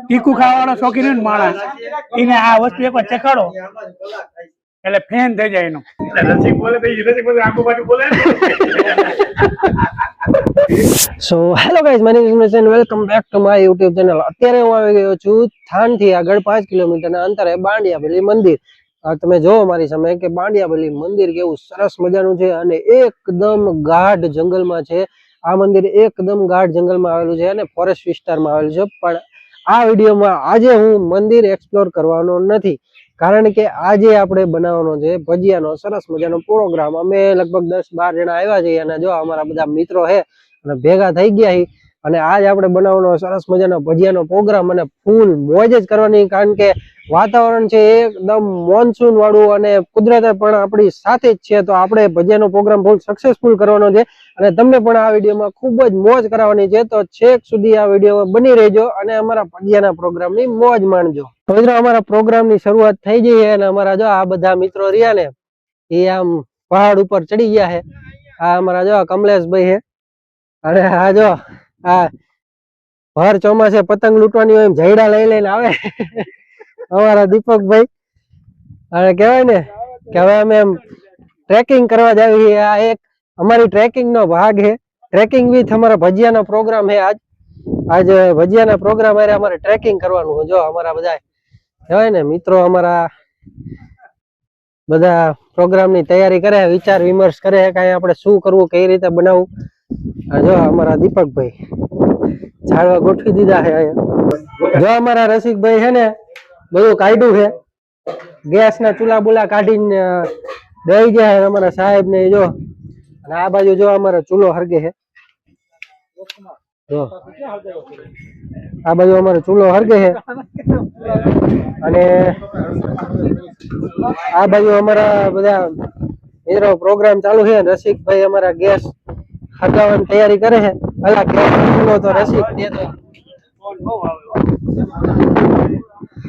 તીખું ખાવાનો શોખીન માણસ એને આ વસ્તુ એકવાર ચખાડો એટલે ફેન થઈ જાય એનો. રસિક બોલે તો રસિક બોલે આખું પાછું બોલે. So hello guys, my name is Nimesh and welcome back to my YouTube channel. અત્યારે હું આવી ગયો છું થાનથી આગળ 5 કિલોમીટરના અંતરે બાંડિયાબલી મંદિર. તમે જોવો મારી સામે કે બાંડિયાબલી મંદિર કેવું સરસ મજાનું છે અને એકદમ ગાઢ જંગલમાં છે. આ મંદિર એકદમ ગાઢ જંગલમાં આવેલું છે અને ફોરેસ્ટ વિસ્તારમાં આવેલું છે. પણ આ વિડીયોમાં આજે હું મંદિર એક્સપ્લોર કરવાનો નથી, કારણ કે આજે આપણે બનાવવાનો છે ભજીયાનો સરસ મજાનો પ્રોગ્રામ. અમે લગભગ 10-12 જણા આવ્યા છીએ અને જો અમારા બધા મિત્રો છે અને ભેગા થઈ ગયા છે અને આજ આપણે બનાવવાનો સરસ મજાનો ભજીયાનો પ્રોગ્રામ અને ફૂલ મોજ જ કરવાની, કારણ કે વાતાવરણ છે એકદમ મોન્સૂન વાળું અને કુદરતે પણ આપણી સાથે જ છે. તો આપણે ભજીયાનો પ્રોગ્રામ ફૂલ સક્સેસફુલ કરવાનો છે અને તમને પણ આ વિડીયોમાં ખૂબ જ મોજ કરાવવાની છે. તો છેક સુધી આ વિડીયોમાં બની રહેજો અને અમારા ભજીયાના પ્રોગ્રામની મોજ માણજો. તો મિત્રો, અમારા પ્રોગ્રામની શરૂઆત થઈ ગઈ છે અને અમારા જો આ બધા મિત્રો રહ્યા ને એ આમ પહાડ ઉપર ચડી ગયા છે. આ અમારા જો કમલેશભાઈ છે અને આ જો આ ભર ચોમાસે પતંગ લૂંટવાની હોય એમ જયડા લઈ લઈને આવે અમારા દીપકભાઈ. અને કહેવાય ને કે હવે અમે એમ ટ્રેકિંગ કરવા જાવી છીએ. આ એક અમારી ટ્રેકિંગ નો ભાગ છે. ટ્રેકિંગ વિથ અમારા ભજીયાનો પ્રોગ્રામ છે. આજ ભજીયાના પ્રોગ્રામ હારે અમારે ટ્રેકિંગ કરવાનું છે. જો અમારા બધા કહેવાય ને મિત્રો અમારા બધા પ્રોગ્રામની તૈયારી કરે, વિચાર વિમર્શ કરે કે આપણે શું કરવું, કઈ રીતે બનાવવું. જો અમારા દીપકભાઈ ઝાડવા ગોઠવી દીધા છે. જો અમારા રસિકભાઈ છે ને બધું કાઢ્યું છે, ગેસ ના ચૂલા બુલા કાઢીને દઈ ગયા છે અમારા સાહેબ ને. જો અને આ બાજુ જો અમારો ચૂલો હરગે છે. જો આ બાજુ અમારો ચૂલો હરગે છે અને આ બાજુ અમારા બધા મિત્રો પ્રોગ્રામ ચાલુ છે. રસિકભાઈ અમારા ગેસ હગાવવાની તૈયારી કરે છે. અલા ગેસ ચૂલો તો રસિક દે તો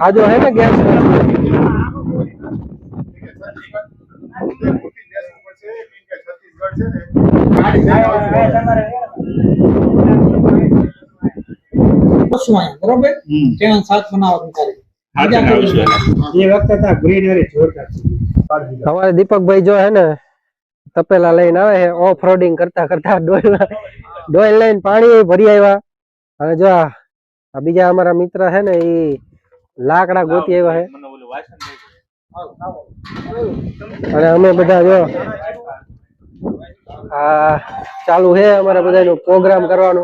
આજો હે ને ગેસ બરોબર. ત્યાં શાક બનાવવાનું કરે. અમારે દીપકભાઈ જો હે ને તપેલા લઈને આવે છે. ઓફ રોડિંગ કરતા કરતા ડોલ લઈને પાણી ભરી આવ્યા. અને જો આ બીજા અમારા મિત્ર છે ને એ લાકડા ગોતી આવ્યા છે અને અમે બધા જો આ ચાલુ છે અમારા બધાનો પ્રોગ્રામ કરવાનો.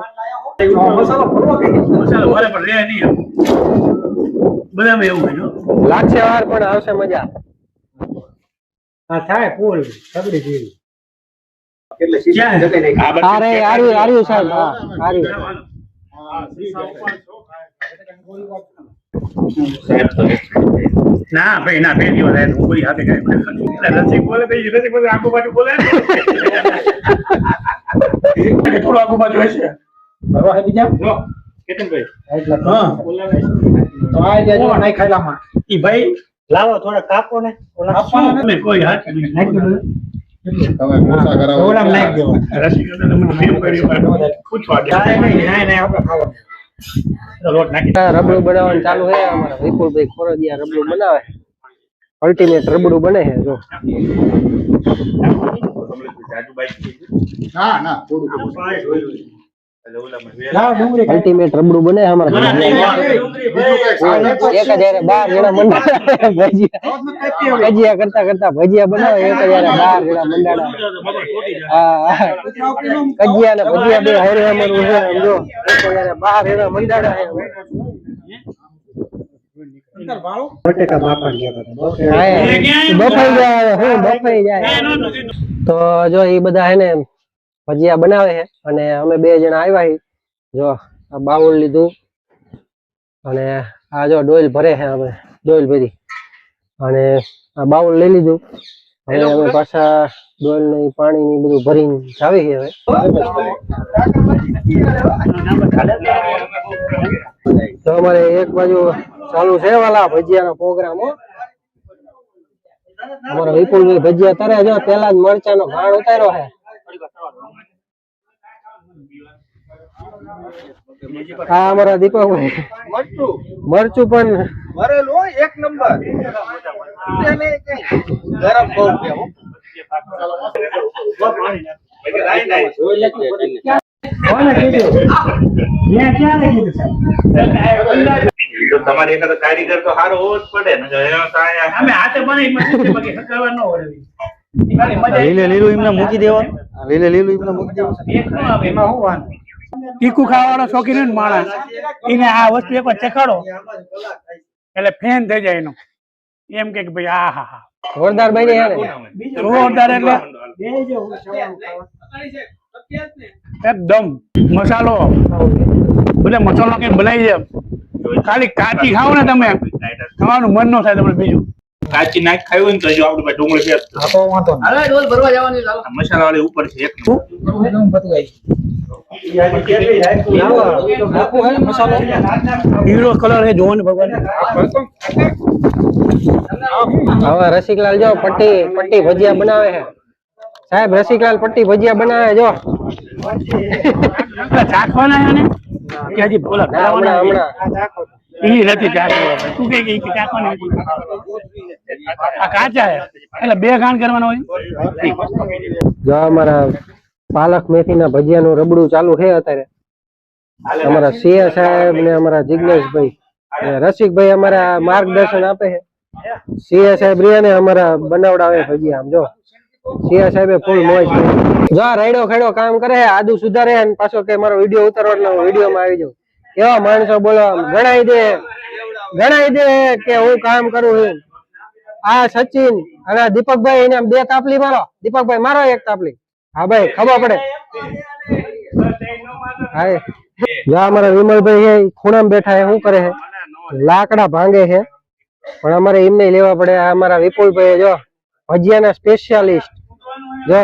લાગશે વાર પણ આવશે મજા. થાય ફૂલ સગડી જેવી. ના ભાઈ ના બે દિવસ કોઈ સાથે રસિક બોલે તો રસિક બોલે આખું પાછું બોલે. થોડું આખું પાછું હશે બીજા કેતનભાઈ. ભાઈ લાવો થોડા કાપો ને કોઈ હાથ રબડું બનાવવાનું ચાલુ છે. અમારા વિપુલભાઈ ખોરડિયા રબડું બનાવે. અલ્ટિમેટ રબડું બને છે. જો અલ્ટિમેટ રબડું બને અમારા 1012 જણા મંડાળા ભજીયા કરતા કરતા ભજીયા બનાવે. 1012 જણા મંડાળા. કજિયા ને ભજીયા બે હારે અમારું છે. સમજો 1012 જણા મંડાળા છે. તો જો એ બધા હે ને ભજીયા બનાવે છે અને અમે 2 જણા આવ્યા છીએ. જો આ બાઉલ લીધું અને આ જો ડોલ ભરે છે. અમે ડોલ ભરી અને આ બાઉલ લઈ લીધું. હવે અમે પાછા ડોલ ને પાણી ની બધું ભરીને જાવી છે. હવે તો અમારે એક બાજુ ચાલુ છે વાલા ભજીયાનો પ્રોગ્રામ. અમારા વિપુલભાઈ ભજીયા તરે જો પેલા જ મરચાનો ઘાણ ઉતાર્યો છે. આ અમારા દીપકભાઈ મરચું પણ ભરેલું એક નંબર ગરમ બહુ કેવું તમારે એકાદો કારીગર તો સારો હોવો જ પડે ને અમે હાથે બનાવી મશીનથી બાકી હકાવવા ન હોય. લીલું એમને મૂકી દેવાનું લીલું એમને મૂકી દેવાનું એક ન આવે, એમાં શું વાંધો? તીખું ખાવાનો શોખીન હોય ને માણસ, એને આ વસ્તુ એકવાર ચખાડો એટલે ફેન થઈ જાય એનો. એમ કે ભાઈ આ હા હા જોરદાર બની હે ને જોરદાર એટલે એકદમ મસાલો એટલે મસાલો કઈ બનાવી દે. ખાલી કાચી ખાવ ને તમે ખાવાનું મન ન થાય તમને બીજું. કાચી નાખ ખાવી હોય ને તો જો આપડે પાસે ડુંગળી છે મસાલા વાળી ઉપર છે એક હીરો કલર એ જોવો ને ભગવાન. હવે રસિકલાલ જો પટ્ટી ભજીયા બનાવે છે સાહેબ. રસિકલાલ પટ્ટી ભજીયા બનાવે જો ચાખવાના ને કે હજી બોલા હમણાં ઈ નથી ચાખવા. તું કે ચાખવાના આ કાચા હે એટલે બે ઘાણ કરવાનો હોય. જો અમારા પાલક મેથી ના ભજીયા નું રબડું ચાલુ છે અત્યારે. અમારા સીએ સાહેબ ને અમારા જિગ્નેશભાઈ રસિકભાઈ અમારા માર્ગદર્શન આપે છે. સીએ સાહેબ રહ્યા ને અમારા બનાવડાવે ભજીયા. આમ જો સીએ સાહેબે ફૂલ મોજ જો આ રાયડો ખેડો કામ કરે છે, આદુ સુધારે અને પાછો કે મારો વિડીયો ઉતારવાનો વિડીયો માં આવી જાઉં. એવા માણસો બોલો ગણાઈ દે કે હું કામ કરું છું. આ સચિન અને દીપકભાઈ એને બે તાપલી મારો. દીપકભાઈ મારો એક તાપલી. હા ભાઈ ખબર પડે. હા જો અમારા વિમલભાઈ છે ખૂણામાં બેઠા છે. શું કરે છે? લાકડા ભાંગે છે. પણ અમારે એમને લેવા પડે. આ અમારા વિપુલભાઈ જો ભજીયાના સ્પેશિયાલિસ્ટ. જો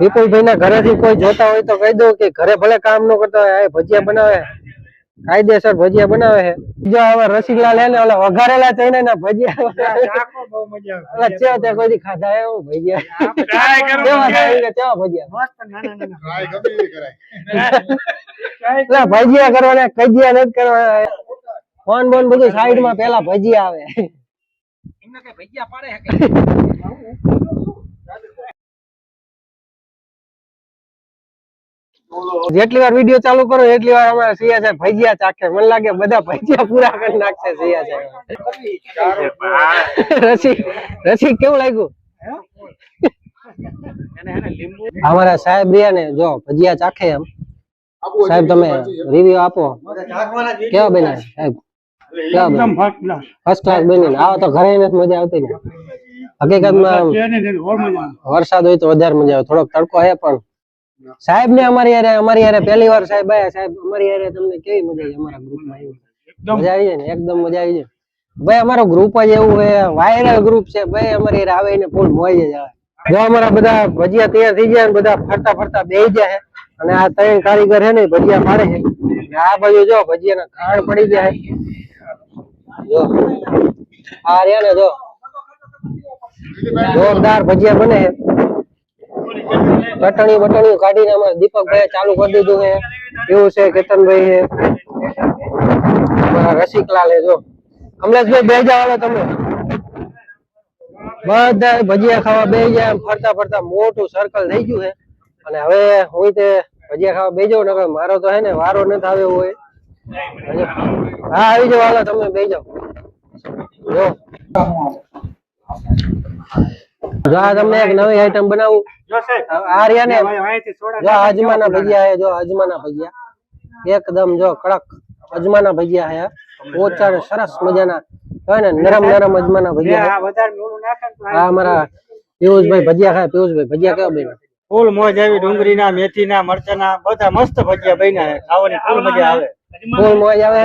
વિપુલભાઈ ના ઘરેથી કોઈ જોતા હોય તો કહી દો કે ઘરે ભલે કામ ન કરતા હોય ભજીયા બનાવે, કાયદેસર ભજીયા બનાવે છે. જો હવે રસિકલાલ હે ને ઓલા વઘારેલા ચણા ના ભજીયા તે કોઈ ખાધા એવું ભજીયા કેવા ભજીયા ભજીયા કરવાના કજિયા નથી કરવાના. ફોન બોન બધું સાઈડ માં પેલા ભજીયા આવે. જેટલી વાર વિડીયો ચાલુ કરો એટલી વાર અમારા સિયા સાહેબ ભજીયા ચાખે. મને લાગે બધા ભજીયા પૂરા કરી નાખશે સિયા સાહેબ. રસિક કેવું લાગ્યું? અમારા સાહેબ રહ્યા ને જો ભજીયા ચાખે એમ. સાહેબ તમે રિવ્યુ આપો કેવા બન્યા સાહેબ? એકદમ ફર્સ્ટ ક્લાસ બની. આવો તો ઘરે નથી મજા આવતી ને. હકીકતમાં વરસાદ હોય તો વધારે મજા આવે. થોડોક તડકો હે પણ સાહેબ ને અમારી યારે પહેલી વાર સાહેબ આયા. સાહેબ અમારી યારે તમને કેવી મજા આવી? અમારા ગ્રુપમાં મજા આવી જાય ને એકદમ મજા આવી જાય ભાઈ. અમારો ગ્રુપ જ એવું છે, વાયરલ ગ્રુપ છે ભાઈ. અમારી યારે આવે ને ફૂલ મોજ જ આવે. જો અમારા બધા ભજીયા તૈયાર થઈ ગયા બધા ફરતા બેસી જાય. અને આ ત્રણ કારીગર છે ને ભજીયા પાડે છે. આ બાજુ જો ભજીયા ના ખાણ પડી ગયા છે. જો આ રહ્યા ને જો જોરદાર ભજીયા બને છે. ચટણી બટણી કાઢીને અમારા દીપકભાઈ ચાલુ કરી દીધું છે. એવું છે કેતનભાઈ છે, અમારા રસિકલાલ છે. જો કમલેશભાઈ બે જાવ તમે બધા ભજીયા ખાવા બે જાય. ફરતા મોટું સર્કલ થઈ ગયું છે. અને હવે હું તે ભજીયા ખાવા બે જાવ ને મારો તો હે ને વારો નથી આવ્યો હોય. હા આવી જાવ હાલો તમે બે જાવ. જો તમને એક નવી આઈટમ બનાવું. આ રહ્યા ને જો અજમાના ભજીયા હે. જો અજમાના ભજીયા એકદમ જો કડક અજમાના ભજીયા હે. ઓછા ને સરસ મજાના હોય ને નરમ અજમાના ભજીયા. હા અમારા પિયુષભાઈ ભજીયા ખાય. પિયુષભાઈ ભજીયા કેવા બન્યા? ફૂલ મોજ આવી. ડુંગળીના, મેથીના, મરચાના બધા મસ્ત ભજીયા બન્યા છે. ખાવાની ફૂલ મજા આવે. ફૂલ મોજ આવે.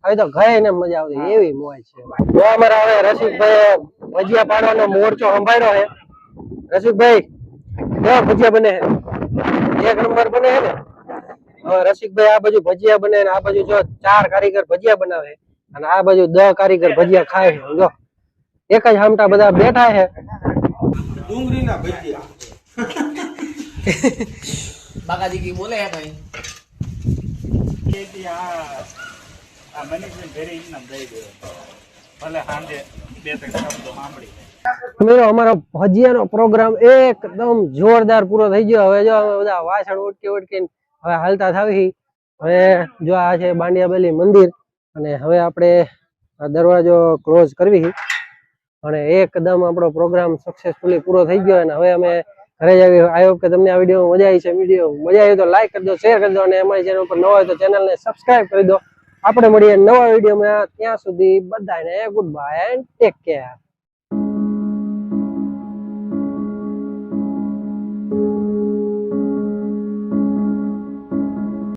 હવે તો ઘરે ને મજા આવતી એવી મોજ છે. જો અમારા હવે રસિકભાઈ ભજીયા પાડવાનો મોરચો સંભાળ્યો છે. રસિકભાઈ કેવા ભજીયા બને છે? એક નંબર બને છે ને. હવે રસિકભાઈ આ બાજુ ભજીયા બને ને આ બાજુ જો 4 કારીગર ભજીયા બનાવે અને આ બાજુ 10 કારીગર ભજીયા ખાય છે. જો એક જ હામટા બધા બેઠા છે. ડુંગળીના ભજીયા બાકાજી કી બોલે હે ભાઈ આ મનીષભાઈ ઘરે ઇનામ દઈ દે ભલે સાંજે 2-3 શબ્દો સાંભળી મિત્રો અમારો ભજીયાનો પ્રોગ્રામ એકદમ જોરદાર પૂરો થઈ ગયો. હવે જો અમે બધા વાસણ ઉટકીને હવે હાલતા થાવી. હવે જો આ છે બાંડિયાબેલી મંદિર અને હવે આપણે આ દરવાજો ક્લોઝ કરવી અને એકદમ આપણો પ્રોગ્રામ સક્સેસફુલી પૂરો થઈ ગયો. અને હવે અમે ઘરે જ આવી. આઈ હોપ કે તમને આ વિડીયો મજા આવી છે. વિડીયો મજા આવી તો લાઈક કરી દો, શેર કરી દો અને અમારી ચેનલ પર નવા હોય તો ચેનલને સબસ્ક્રાઇબ કરી દો. આપણે મળીએ નવા વિડીયોમાં. ત્યાં સુધી બધાને good bye and take care.